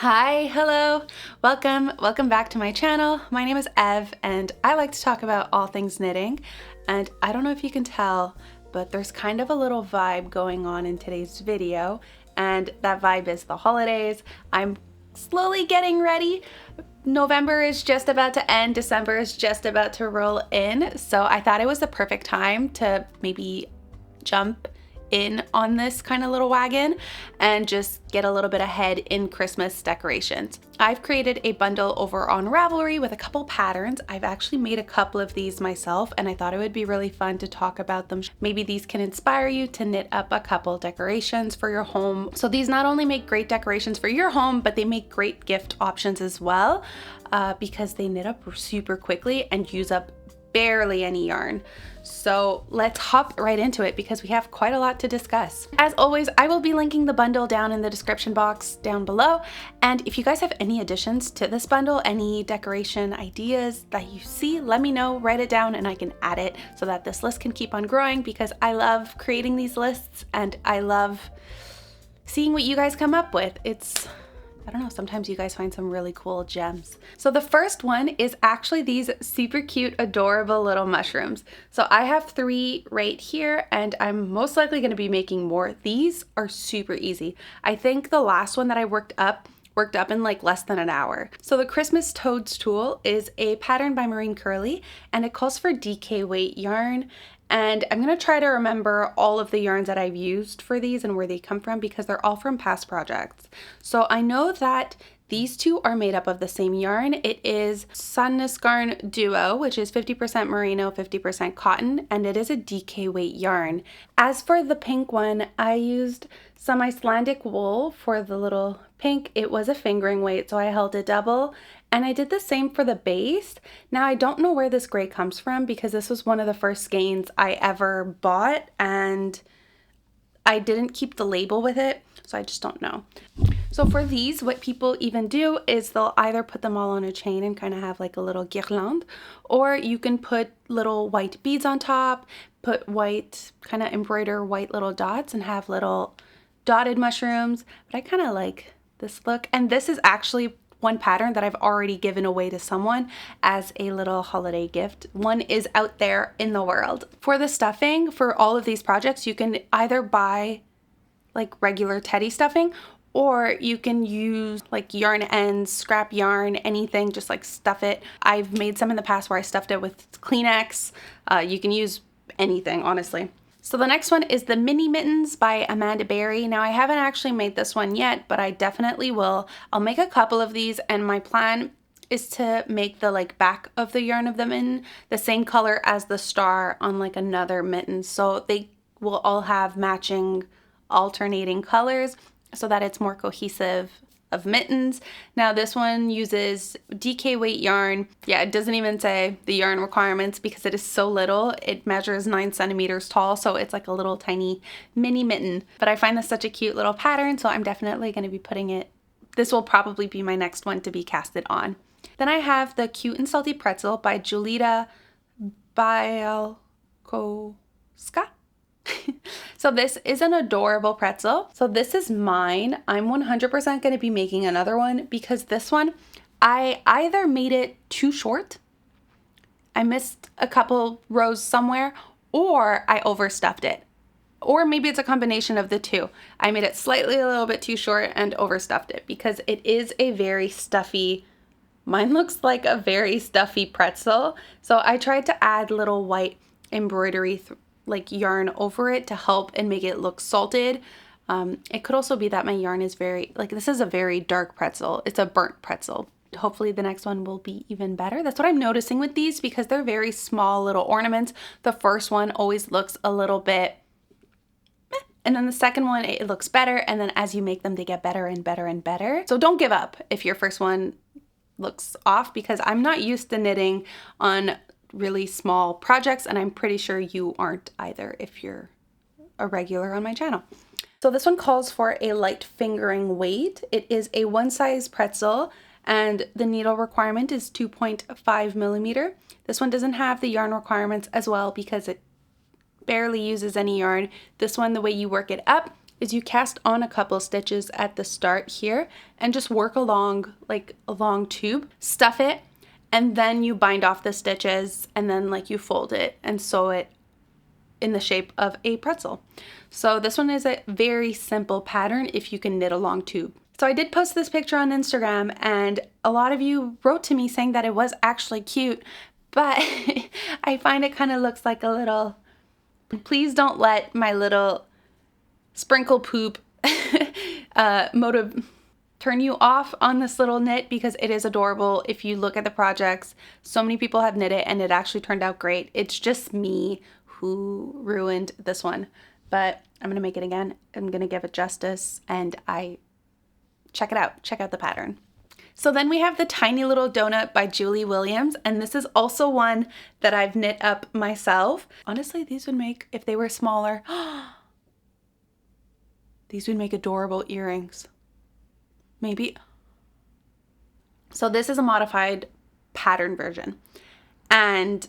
Hi, hello, welcome back to my channel. My name is Ev and I like to talk about all things knitting, and I don't know if you can tell, but there's kind of a little vibe going on in today's video, and that vibe is the holidays. I'm slowly getting ready. November is just about to end, December is just about to roll in, so I thought it was the perfect time to maybe jump in on this kind of little wagon and just get a little bit ahead in Christmas decorations. I've created a bundle over on Ravelry with a couple patterns. I've actually made a couple of these myself and I thought it would be really fun to talk about them. Maybe these can inspire you to knit up a couple decorations for your home. So these not only make great decorations for your home, but they make great gift options as well, because they knit up super quickly and use up barely any yarn. So let's hop right into it because we have quite a lot to discuss. As always, I will be linking the bundle down in the description box down below. And if you guys have any additions to this bundle, any decoration ideas that you see, let me know, write it down and I can add it so that this list can keep on growing, because I love creating these lists and I love seeing what you guys come up with. I don't know, sometimes you guys find some really cool gems. So the first one is actually these super cute, adorable little mushrooms. So I have 3 right here and I'm most likely gonna be making more. These are super easy. I think the last one that I worked up in like less than an hour. So the Christmas Toadstool is a pattern by Marine Curly and it calls for DK weight yarn. And I'm gonna try to remember all of the yarns that I've used for these and where they come from because they're all from past projects. So I know that these two are made up of the same yarn. It is Sannisgarn Duo, which is 50% merino, 50% cotton, and it is a DK weight yarn. As for the pink one, I used some Icelandic wool for the little pink. It was a fingering weight, so I held it double. And I did the same for the base. Now I don't know where this gray comes from because this was one of the first skeins I ever bought and I didn't keep the label with it, so I just don't know. So for these, what people even do is they'll either put them all on a chain and kind of have like a little guirlande, or you can put little white beads on top, put white, kind of embroider white little dots and have little dotted mushrooms. But I kind of like this look, and this is actually one pattern that I've already given away to someone as a little holiday gift. One is out there in the world. For the stuffing, for all of these projects, you can either buy like regular teddy stuffing, or you can use like yarn ends, scrap yarn, anything, just like stuff it. I've made some in the past where I stuffed it with Kleenex. You can use anything, honestly. So the next one is the Mini Mittens by Amanda Berry. Now I haven't actually made this one yet, but I definitely will. I'll make a couple of these and my plan is to make the like back of the yarn of the mitten the same color as the star on like another mitten. So they will all have matching alternating colors so that it's more cohesive of mittens. Now this one uses DK weight yarn. Yeah, it doesn't even say the yarn requirements because it is so little. It measures 9 centimeters tall, so it's like a little tiny mini mitten. But I find this such a cute little pattern, so I'm definitely going to be putting it, this will probably be my next one to be casted on. Then I have the Cute and Salty Pretzel by Julita Bielkowska. So this is an adorable pretzel. So this is mine. I'm 100% going to be making another one because this one, I either made it too short, I missed a couple rows somewhere, or I overstuffed it. Or maybe it's a combination of the two. I made it slightly a little bit too short and overstuffed it because it is a very stuffy, mine looks like a very stuffy pretzel. So I tried to add little white embroidery like yarn over it to help and make it look salted. It could also be that my yarn is very, like this is a very dark pretzel. It's a burnt pretzel. Hopefully the next one will be even better. That's what I'm noticing with these because they're very small little ornaments. The first one always looks a little bit meh, and then the second one, it looks better. And then as you make them, they get better and better and better. So don't give up if your first one looks off, because I'm not used to knitting on really small projects and I'm pretty sure you aren't either if you're a regular on my channel. So this one calls for a light fingering weight. It is a one size pretzel and the needle requirement is 2.5 millimeter. This one doesn't have the yarn requirements as well because it barely uses any yarn. This one, the way you work it up is you cast on a couple stitches at the start here and just work along like a long tube, stuff it, and then you bind off the stitches and then like you fold it and sew it in the shape of a pretzel. So this one is a very simple pattern if you can knit a long tube. So I did post this picture on Instagram and a lot of you wrote to me saying that it was actually cute, but I find it kind of looks like a little, please don't let my little sprinkle poop motive turn you off on this little knit, because it is adorable. If you look at the projects, so many people have knit it and it actually turned out great. It's just me who ruined this one, but I'm gonna make it again. I'm gonna give it justice, and check it out. Check out the pattern. So then we have the Tiny Little Donut by Julie Williams, and this is also one that I've knit up myself. Honestly, these would make, if they were smaller, these would make adorable earrings. Maybe. So this is a modified pattern version, and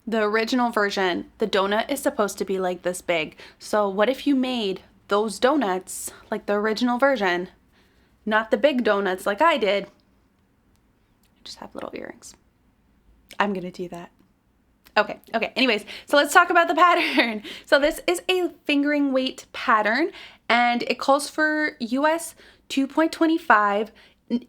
the original version, the donut is supposed to be like this big. So what if you made those donuts like the original version, not the big donuts like I did, just have little earrings? I'm gonna do that. Okay, anyways, so let's talk about the pattern. So this is a fingering weight pattern, and it calls for US 2.25,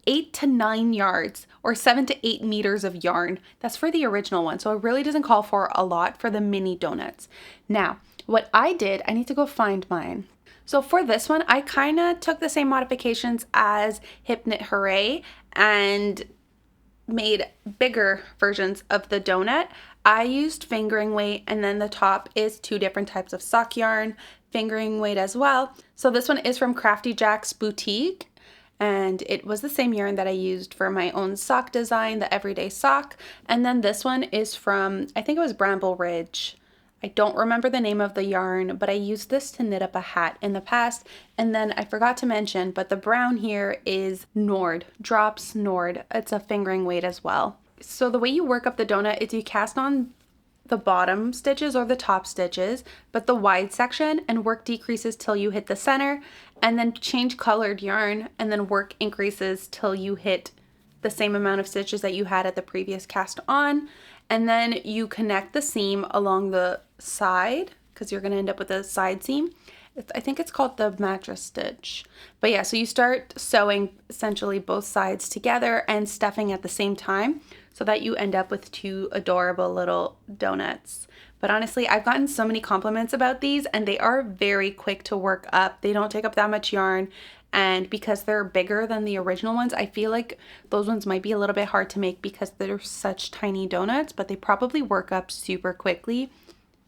8 to 9 yards, or 7 to 8 meters of yarn. That's for the original one, so it really doesn't call for a lot for the mini donuts. Now, what I did, I need to go find mine. So for this one, I kind of took the same modifications as Hip Knit Hooray and made bigger versions of the donut. I used fingering weight, and then the top is 2 different types of sock yarn, fingering weight as well. So this one is from Crafty Jack's Boutique, and it was the same yarn that I used for my own sock design, the everyday sock. And then this one is from, I think it was Bramble Ridge. I don't remember the name of the yarn, but I used this to knit up a hat in the past. And then I forgot to mention, but the brown here is Nord, Drops Nord. It's a fingering weight as well. So the way you work up the donut is you cast on the bottom stitches or the top stitches, but the wide section, and work decreases till you hit the center, and then change colored yarn, and then work increases till you hit the same amount of stitches that you had at the previous cast on. And then you connect the seam along the side, because you're going to end up with a side seam. I think it's called the mattress stitch. But yeah, so you start sewing essentially both sides together and stuffing at the same time, so that you end up with 2 adorable little donuts. But honestly, I've gotten so many compliments about these, and they are very quick to work up. They don't take up that much yarn. And because they're bigger than the original ones, I feel like those ones might be a little bit hard to make because they're such tiny donuts, but they probably work up super quickly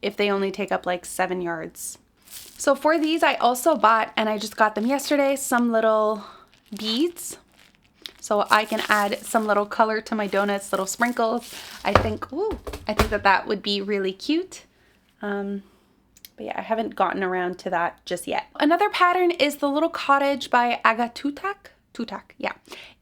if they only take up like 7 yards. So for these, I also bought, and I just got them yesterday, some little beads. So I can add some little color to my donuts, little sprinkles. I think that would be really cute. But yeah, I haven't gotten around to that just yet. Another pattern is the little cottage by Tutak. Yeah.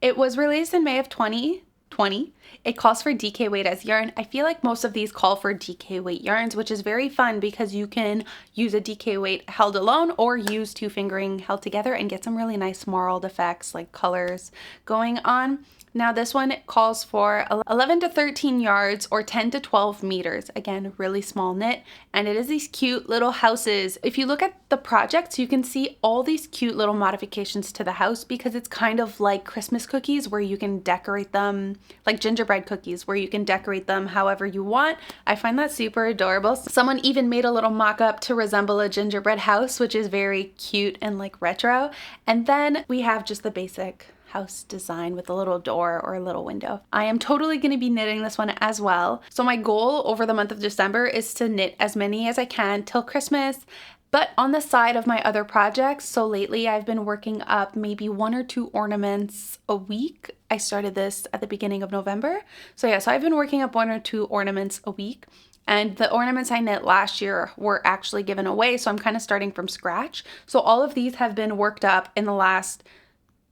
It was released in May of 2020. It calls for DK weight as yarn. I feel like most of these call for DK weight yarns, which is very fun because you can use a DK weight held alone or use 2 fingering held together and get some really nice marled effects like colors going on. Now this one calls for 11 to 13 yards or 10 to 12 meters. Again, really small knit, and it is these cute little houses. If you look at the projects, you can see all these cute little modifications to the house, because it's kind of like Christmas cookies where you can decorate them, like gingerbread cookies where you can decorate them however you want. I find that super adorable. Someone even made a little mock-up to resemble a gingerbread house, which is very cute and like retro. And then we have just the basic house design with a little door or a little window. I am totally going to be knitting this one as well. So my goal over the month of December is to knit as many as I can till Christmas, but on the side of my other projects. So lately I've been working up maybe 1 or 2 ornaments a week. I started this at the beginning of November. So yeah, so I've been working up 1 or 2 ornaments a week. And the ornaments I knit last year were actually given away, so I'm kind of starting from scratch. So all of these have been worked up in the last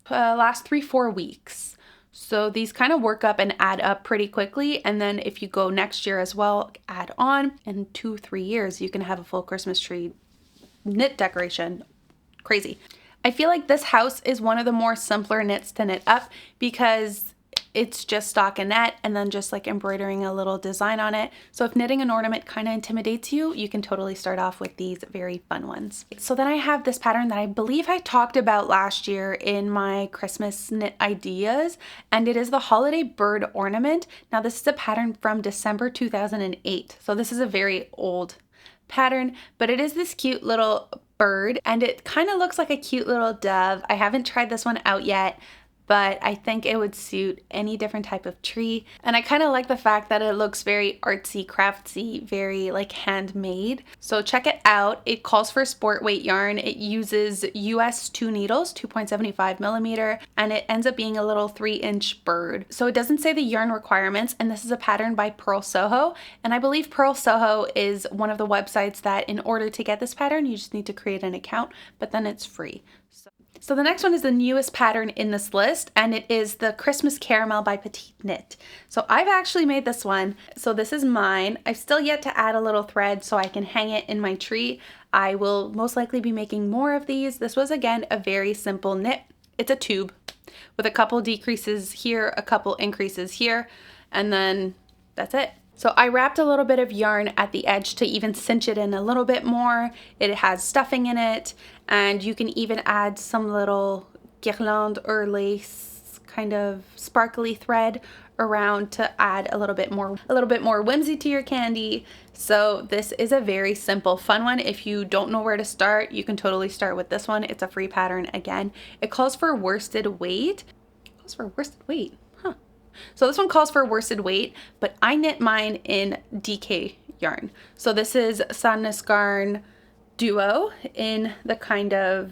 3-4 weeks. So these kind of work up and add up pretty quickly. And then if you go next year as well, add on, in 2-3 years, you can have a full Christmas tree knit decoration crazy. I feel like this house is one of the more simpler knits to knit up because it's just stockinette and then just like embroidering a little design on it. So if knitting an ornament kind of intimidates you, you can totally start off with these very fun ones. So then I have this pattern that I believe I talked about last year in my Christmas knit ideas, and it is the holiday bird ornament. Now this is a pattern from December 2008. So this is a very old pattern, but it is this cute little bird and it kind of looks like a cute little dove. I haven't tried this one out yet, but I think it would suit any different type of tree. And I kind of like the fact that it looks very artsy, craftsy, very like handmade. So check it out. It calls for sport weight yarn. It uses US 2 needles, 2.75 millimeter, and it ends up being a little 3-inch bird. So it doesn't say the yarn requirements, and this is a pattern by Purl Soho. And I believe Purl Soho is one of the websites that in order to get this pattern, you just need to create an account, but then it's free. So the next one is the newest pattern in this list, and it is the Christmas Caramel by Petite Knit. So I've actually made this one. So this is mine. I've still yet to add a little thread so I can hang it in my tree. I will most likely be making more of these. This was, again, a very simple knit. It's a tube with a couple decreases here, a couple increases here, and then that's it. So I wrapped a little bit of yarn at the edge to even cinch it in a little bit more. It has stuffing in it, and you can even add some little guirlande or lace kind of sparkly thread around to add a little bit more whimsy to your candy. So this is a very simple, fun one. If you don't know where to start, you can totally start with this one. It's a free pattern again. It calls for worsted weight. It calls for worsted weight. So this one calls for worsted weight, but I knit mine in DK yarn. So this is Sandnes Duo in the kind of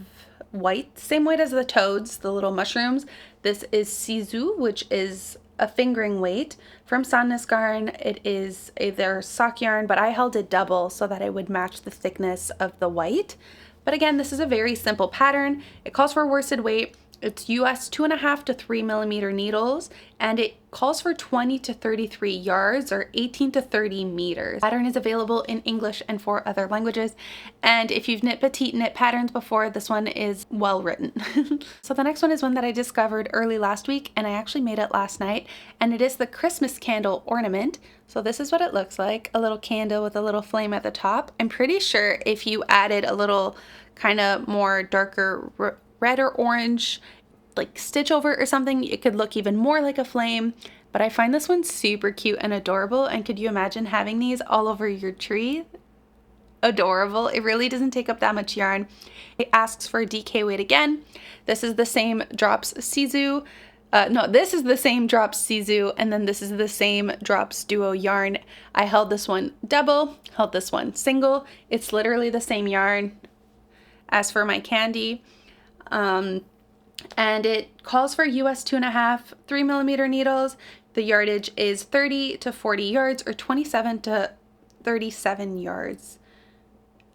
white, same weight as the toads, the little mushrooms. This is Sisu, which is a fingering weight from Sandnes. It is their sock yarn, but I held it double so that it would match the thickness of the white. But again, this is a very simple pattern. It calls for worsted weight. It's US 2.5 to 3 millimeter needles, and it calls for 20 to 33 yards or 18 to 30 meters. The pattern is available in English and 4 other languages. And if you've knit petite knit patterns before, this one is well written. So the next one is one that I discovered early last week, and I actually made it last night, and it is the Christmas candle ornament. So this is what it looks like, a little candle with a little flame at the top. I'm pretty sure if you added a little kind of more darker red or orange like stitch over or something, it could look even more like a flame. But I find this one super cute and adorable, and could you imagine having these all over your tree? Adorable. It really doesn't take up that much yarn. It asks for DK weight again. This is the same drops Sisu. This is the same drops Sisu, and then this is the same drops Duo yarn. I held this one double, held this one single. It's literally the same yarn as for my candy. And it calls for US 2.5, 3 millimeter needles. The yardage is 30 to 40 yards or 27 to 37 yards.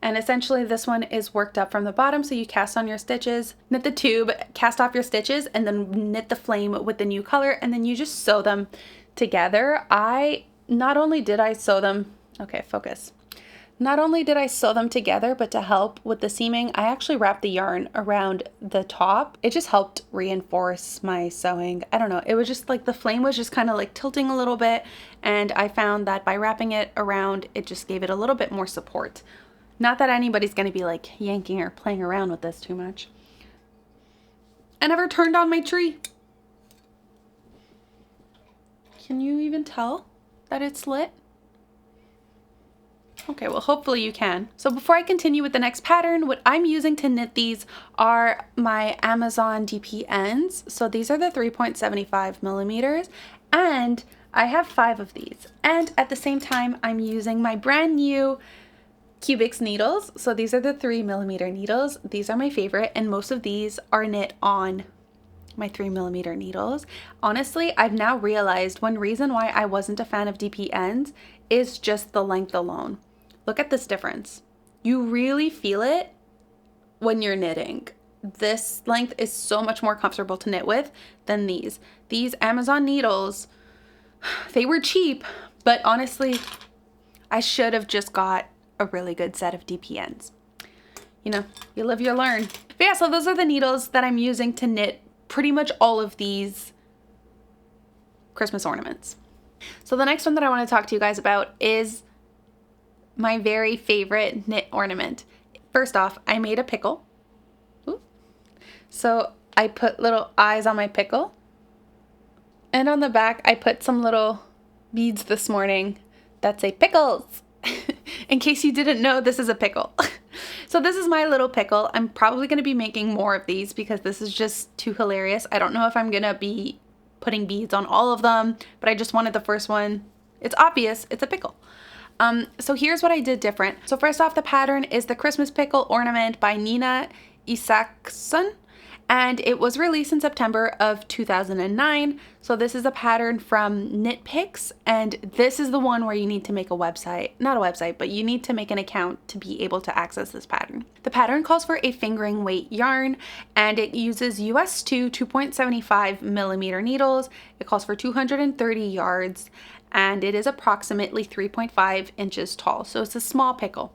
And essentially this one is worked up from the bottom, so you cast on your stitches, knit the tube, cast off your stitches, and then knit the flame with the new color, and then you just sew them together. Not only did I sew them together, but to help with the seaming, I actually wrapped the yarn around the top. It just helped reinforce my sewing. I don't know, it was just like the flame was just kind of like tilting a little bit, and I found that by wrapping it around, it just gave it a little bit more support. Not that anybody's going to be like yanking or playing around with this too much. I never turned on my tree. Can you even tell that it's lit? Okay, well, hopefully you can. So before I continue with the next pattern, what I'm using to knit these are my Amazon DPNs. So these are the 3.75 millimeters, and I have 5 of these. And at the same time, I'm using my brand new Cubics needles. So these are the 3 millimeter needles. These are my favorite, and most of these are knit on my 3 millimeter needles. Honestly, I've now realized one reason why I wasn't a fan of DPNs is just the length alone. Look at this difference. You really feel it when you're knitting. This length is so much more comfortable to knit with than these. These Amazon needles, they were cheap, but honestly, I should have just got a really good set of DPNs. you know, you live, you learn. But yeah, so those are the needles that I'm using to knit pretty much all of these Christmas ornaments. So the next one that I want to talk to you guys about is my very favorite knit ornament. First off, I made a pickle. Ooh. So I put little eyes on my pickle. And on the back, I put some little beads this morning that say pickles. In case you didn't know, this is a pickle. So this is my little pickle. I'm probably going to be making more of these because this is just too hilarious. I don't know if I'm going to be putting beads on all of them, but I just wanted the first one. It's obvious, it's a pickle. So here's what I did different. So first off, the pattern is the Christmas Pickle Ornament by Nina Isaacson, and it was released in September of 2009. So this is a pattern from Knit Picks, and this is the one where you need to make a website, not a website, but you need to make an account to be able to access this pattern. The pattern calls for a fingering weight yarn, and it uses US 2.75 millimeter needles. It calls for 230 yards, and it is approximately 3.5 inches tall. So it's a small pickle.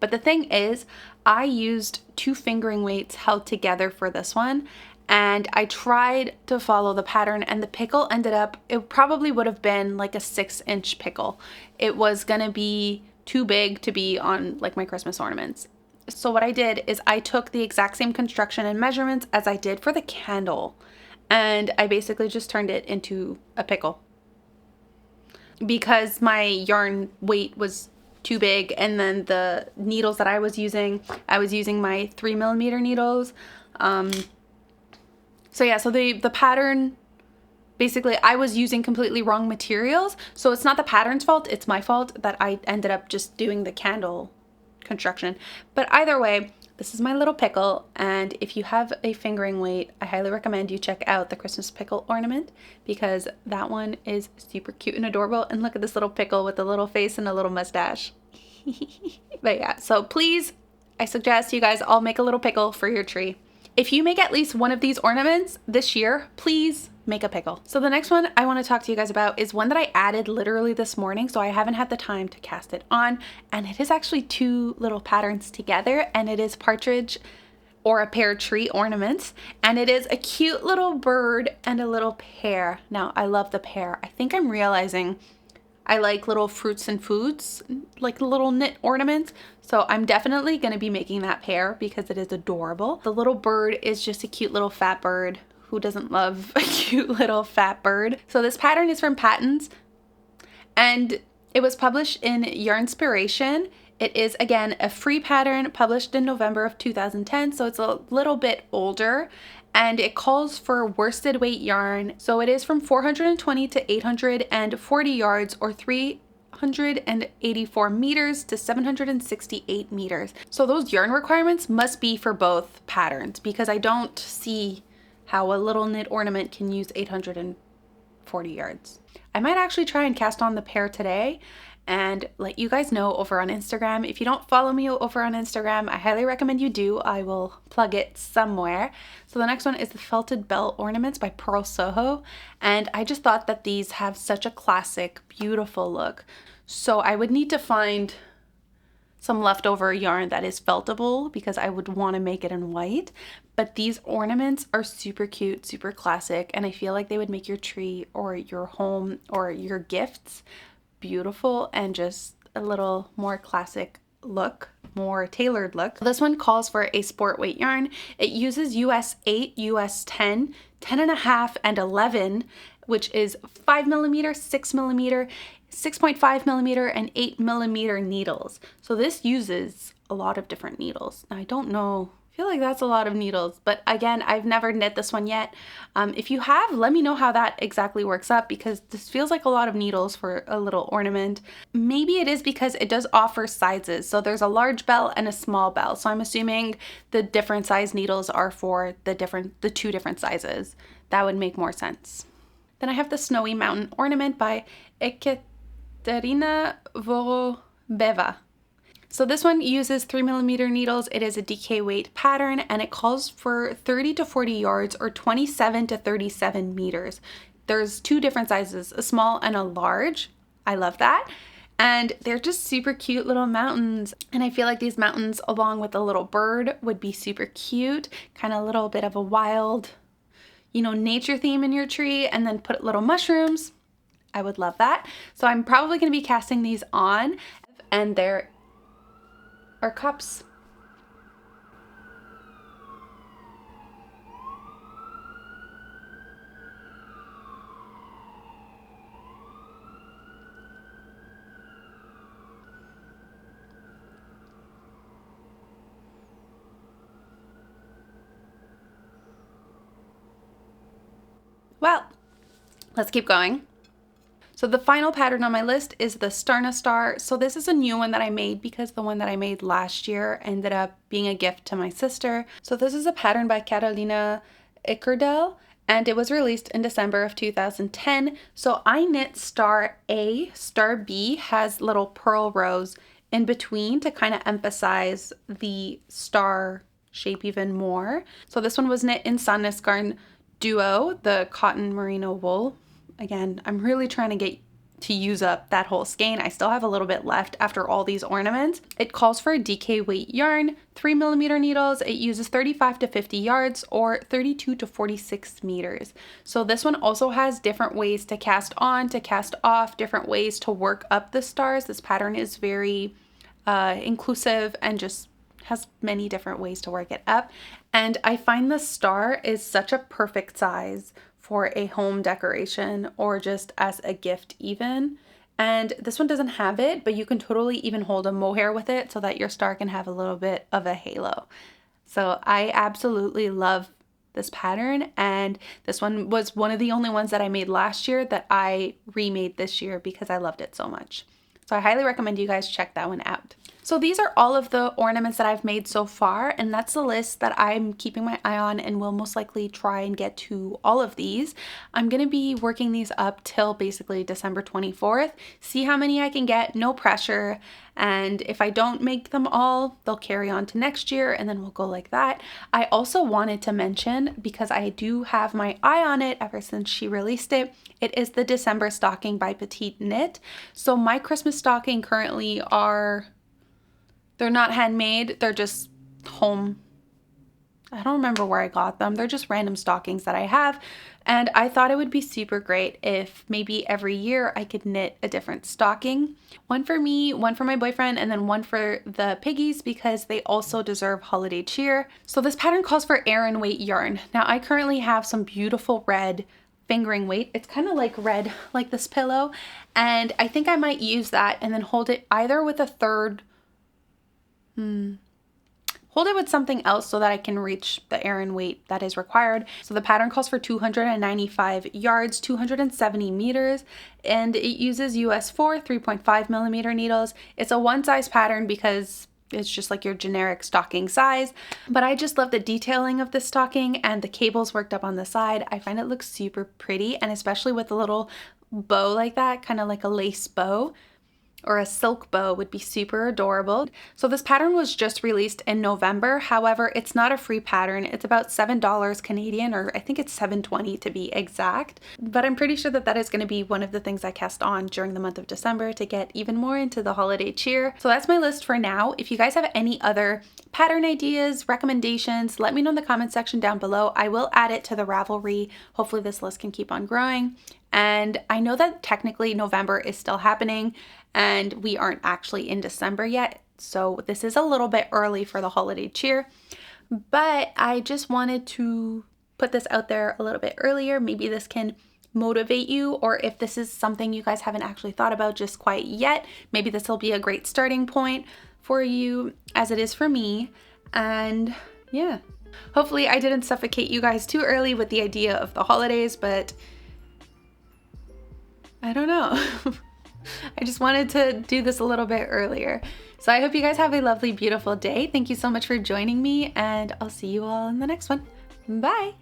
But the thing is, I used 2 fingering weights held together for this one, and I tried to follow the pattern, and the pickle ended up, it probably would have been like a 6-inch pickle. It was gonna be too big to be on like my Christmas ornaments. So what I did is I took the exact same construction and measurements as I did for the candle, and I basically just turned it into a pickle. Because my yarn weight was too big, and then the needles that I was using my 3 millimeter needles. So yeah, so the pattern, basically I was using completely wrong materials. So it's not the pattern's fault, it's my fault that I ended up just doing the candle construction. But either way, this is my little pickle, and if you have a fingering weight, I highly recommend you check out the Christmas Pickle Ornament because that one is super cute and adorable. And look at this little pickle with a little face and a little mustache. But yeah, so please, I suggest you guys all make a little pickle for your tree. If you make at least one of these ornaments this year, please make a pickle. So the next one I want to talk to you guys about is one that I added literally this morning, so I haven't had the time to cast it on, and it is actually 2 little patterns together, and it is partridge or a pear tree ornaments, and it is a cute little bird and a little pear. Now I love the pear. I think I'm realizing I like little fruits and foods, like little knit ornaments. So I'm definitely going to be making that pear because it is adorable. The little bird is just a cute little fat bird. Who doesn't love a cute little fat bird? So this pattern is from Mittens, and it was published in Yarnspiration. It is, again, a free pattern published in November of 2010, so it's a little bit older, and it calls for worsted weight yarn. So it is from 420 to 840 yards, or 384 meters to 768 meters. So those yarn requirements must be for both patterns because I don't see how a little knit ornament can use 840 yards. I might actually try and cast on the pear today and let you guys know over on Instagram. If you don't follow me over on Instagram, I highly recommend you do. I will plug it somewhere. So the next one is the Felted Bell Ornaments by Pearl Soho. And I just thought that these have such a classic, beautiful look. So I would need to find some leftover yarn that is feltable because I would want to make it in white. But these ornaments are super cute, super classic, and I feel like they would make your tree or your home or your gifts beautiful and just a little more classic look, more tailored look. This one calls for a sport weight yarn. It uses US 8, US 10, 10.5, and 11, which is 5 millimeter, 6 millimeter, 6.5 millimeter, and 8 millimeter needles. So this uses a lot of different needles. Now, I don't know, I feel like that's a lot of needles, but again, I've never knit this one yet. If you have, let me know how that exactly works up because this feels like a lot of needles for a little ornament. Maybe it is because it does offer sizes. So there's a large bell and a small bell. So I'm assuming the different size needles are for the 2 different sizes. That would make more sense. Then I have the Snowy Mountain Ornament by Ekaterina Vorobeva. So this one uses 3 millimeter needles. It is a DK weight pattern and it calls for 30 to 40 yards or 27 to 37 meters. There's 2 different sizes, a small and a large. I love that. And they're just super cute little mountains. And I feel like these mountains along with a little bird would be super cute, kind of a little bit of a wild, you know, nature theme in your tree, and then put little mushrooms. I would love that. So I'm probably going to be casting these on, and there are cups. Well, let's keep going. So the final pattern on my list is the stjarna star. So this is a new one that I made because the one that I made last year ended up being a gift to my sister. So this is a pattern by Carolina Ickerdell, and it was released in December of 2010. So I knit star A, star B has little purl rows in between to kind of emphasize the star shape even more. So this one was knit in Sandnesgarn Duo, the cotton merino wool. Again, I'm really trying to get to use up that whole skein. I still have a little bit left after all these ornaments. It calls for a DK weight yarn, 3mm needles. It uses 35 to 50 yards or 32 to 46 meters. So this one also has different ways to cast on, to cast off, different ways to work up the stars. This pattern is very inclusive and just has many different ways to work it up. And I find the star is such a perfect size for a home decoration or just as a gift even. And this one doesn't have it, but you can totally even hold a mohair with it so that your star can have a little bit of a halo. So I absolutely love this pattern, and this one was one of the only ones that I made last year that I remade this year because I loved it so much. So I highly recommend you guys check that one out. So these are all of the ornaments that I've made so far, and that's the list that I'm keeping my eye on and will most likely try and get to all of these. I'm going to be working these up till basically December 24th, see how many I can get, no pressure, and if I don't make them all, they'll carry on to next year and then we'll go like that. I also wanted to mention, because I do have my eye on it ever since she released it, it is the December stocking by Petite Knit. So my Christmas stocking currently they're not handmade, they're just home. I don't remember where I got them. They're just random stockings that I have. And I thought it would be super great if maybe every year I could knit a different stocking. One for me, one for my boyfriend, and then one for the piggies because they also deserve holiday cheer. So this pattern calls for Aran weight yarn. Now I currently have some beautiful red fingering weight. It's kind of like red, like this pillow. And I think I might use that and then hold it either with a third hold it with something else so that I can reach the Aran weight that is required. So the pattern calls for 295 yards, 270 meters, and it uses US 4 3.5mm needles. It's a one size pattern because it's just like your generic stocking size, but I just love the detailing of this stocking and the cables worked up on the side. I find it looks super pretty, and especially with a little bow like that, kind of like a lace bow or a silk bow would be super adorable. So this pattern was just released in November. However, it's not a free pattern. It's about $7 Canadian, or I think it's $7.20 to be exact. But I'm pretty sure that that is going to be one of the things I cast on during the month of December to get even more into the holiday cheer. So that's my list for now. If you guys have any other pattern ideas, recommendations, let me know in the comment section down below. I will add it to the Ravelry. Hopefully this list can keep on growing. And I know that technically November is still happening and we aren't actually in December yet. So this is a little bit early for the holiday cheer, but I just wanted to put this out there a little bit earlier. Maybe this can motivate you, or if this is something you guys haven't actually thought about just quite yet, maybe this will be a great starting point for you as it is for me. And yeah, hopefully I didn't suffocate you guys too early with the idea of the holidays, but I don't know. I just wanted to do this a little bit earlier. So I hope you guys have a lovely, beautiful day. Thank you so much for joining me, and I'll see you all in the next one. Bye.